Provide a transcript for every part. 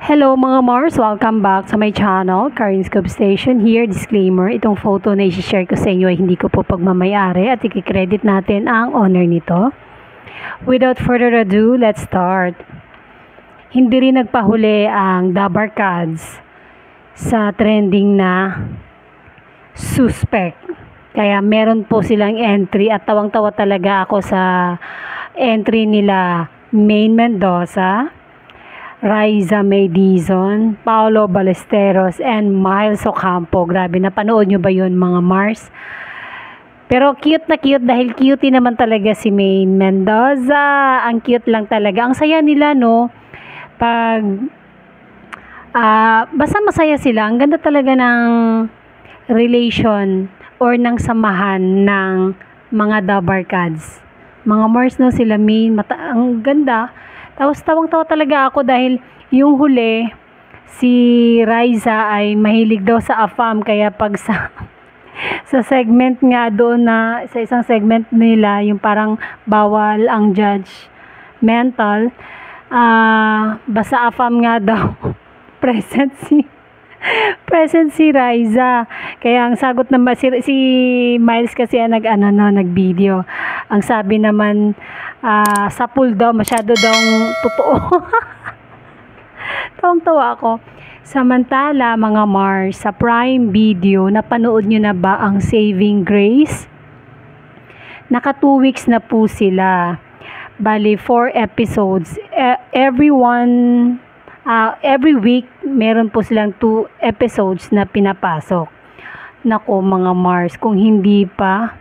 Hello mga Mars! Welcome back sa my channel, Karin Scoop Station here. Disclaimer, itong photo na i-share ko sa inyo ay hindi ko po pagmamayari at i-credit natin ang owner nito. Without further ado, let's start. Hindi rin nagpahuli ang Dabarkads sa trending na suspect. Kaya meron po silang entry at tawang-tawa talaga ako sa entry nila Maine Mendoza, Raisa May Dizon, Paolo Ballesteros, and Miles Ocampo. Grabe, napanood nyo ba yun mga Mars? Pero cute na cute dahil cutie naman talaga si Maine Mendoza. Ang cute lang talaga. Ang saya nila, no? Basta masaya sila. Ang ganda talaga ng relation or ng samahan ng mga Dabarkads. Mga Mars, no? Sila Maine, ang ganda. Tapos tawang-tawa talaga ako dahil yung huli, si Raisa ay mahilig daw sa AFAM. Kaya pag sa segment nga doon na, sa isang segment nila, yung parang bawal ang judgmental, basta AFAM nga daw, present si Raisa. Kaya ang sagot naman, si Miles kasi nag-video. Ang sabi naman, sa pool daw, masyado daw totoo. Tawang-tawa ako. Samantala, mga Mars, sa Prime Video, napanood nyo na ba ang Saving Grace? Naka 2 weeks na po sila. Bali, 4 episodes. Every week, meron po silang 2 episodes na pinapasok. Nako, mga Mars, kung hindi pa,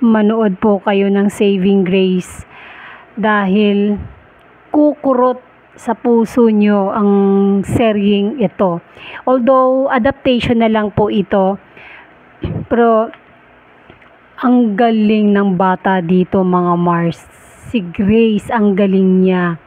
manood po kayo ng Saving Grace. Dahil kukurot sa puso nyo ang seryeng ito. Although adaptation na lang po ito, pero ang galing ng bata dito mga Mars. Si Grace, ang galing niya.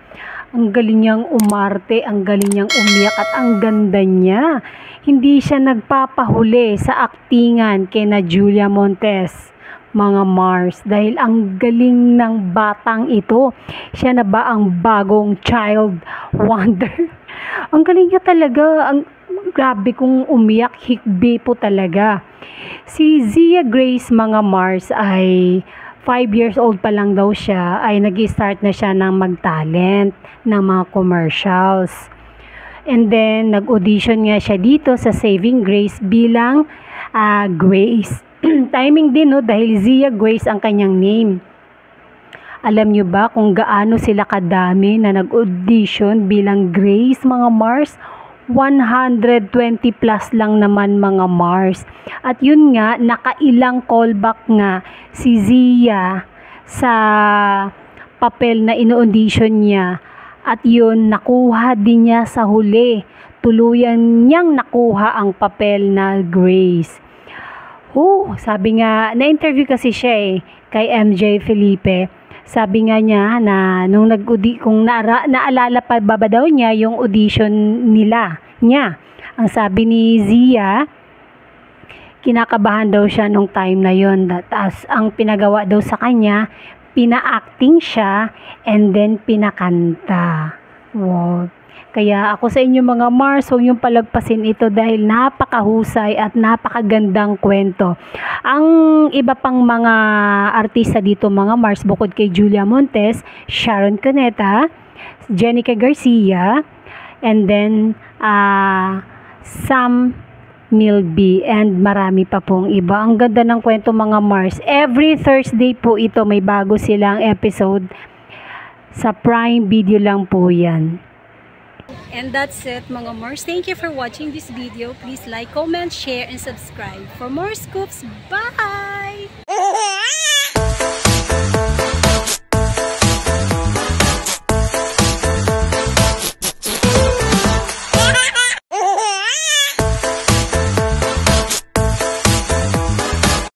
Ang galing niyang umarte, ang galing niyang umiyak at ang ganda niya. Hindi siya nagpapahuli sa aktingan kina Julia Montes. Mga Mars, dahil ang galing ng batang ito. Siya na ba ang bagong child wonder? Ang galing niya talaga. Grabe kung umiyak, hikbi po talaga. Si Zia Grace, mga Mars, ay 5 years old pa lang daw siya, ay nag-start na siya ng mag-talent ng mga commercials. And then, nag-audition nga siya dito sa Saving Grace bilang Grace. Timing din, no, dahil Zia Grace ang kanyang name. Alam nyo ba kung gaano sila kadami na nag-audition bilang Grace, mga Mars? 120 plus lang naman, mga Mars. At yun nga, nakailang callback nga si Zia sa papel na ino-audition niya. At yun, nakuha din niya sa huli. Tuluyan niyang nakuha ang papel na Grace. Sabi nga, na-interview kasi siya kay MJ Felipe. Sabi nga niya na nung kung naalala pa ba daw niya yung audition niya. Ang sabi ni Zia, kinakabahan daw siya nung time na yon. Tapos ang pinagawa daw sa kanya, pina-acting siya and then pinakanta. Wow. Kaya ako sa inyo mga Mars, huwag niyong palagpasin ito dahil napakahusay at napakagandang kwento. Ang iba pang mga artista dito mga Mars, bukod kay Julia Montes, Sharon Cuneta, Jenica Garcia, and then Sam Milby, and marami pa pong iba. Ang ganda ng kwento mga Mars. Every Thursday po ito, may bago silang episode. Sa Prime Video lang po yan. And that's it mga Mars. Thank you for watching this video. Please like, comment, share, and subscribe for more scoops. Bye!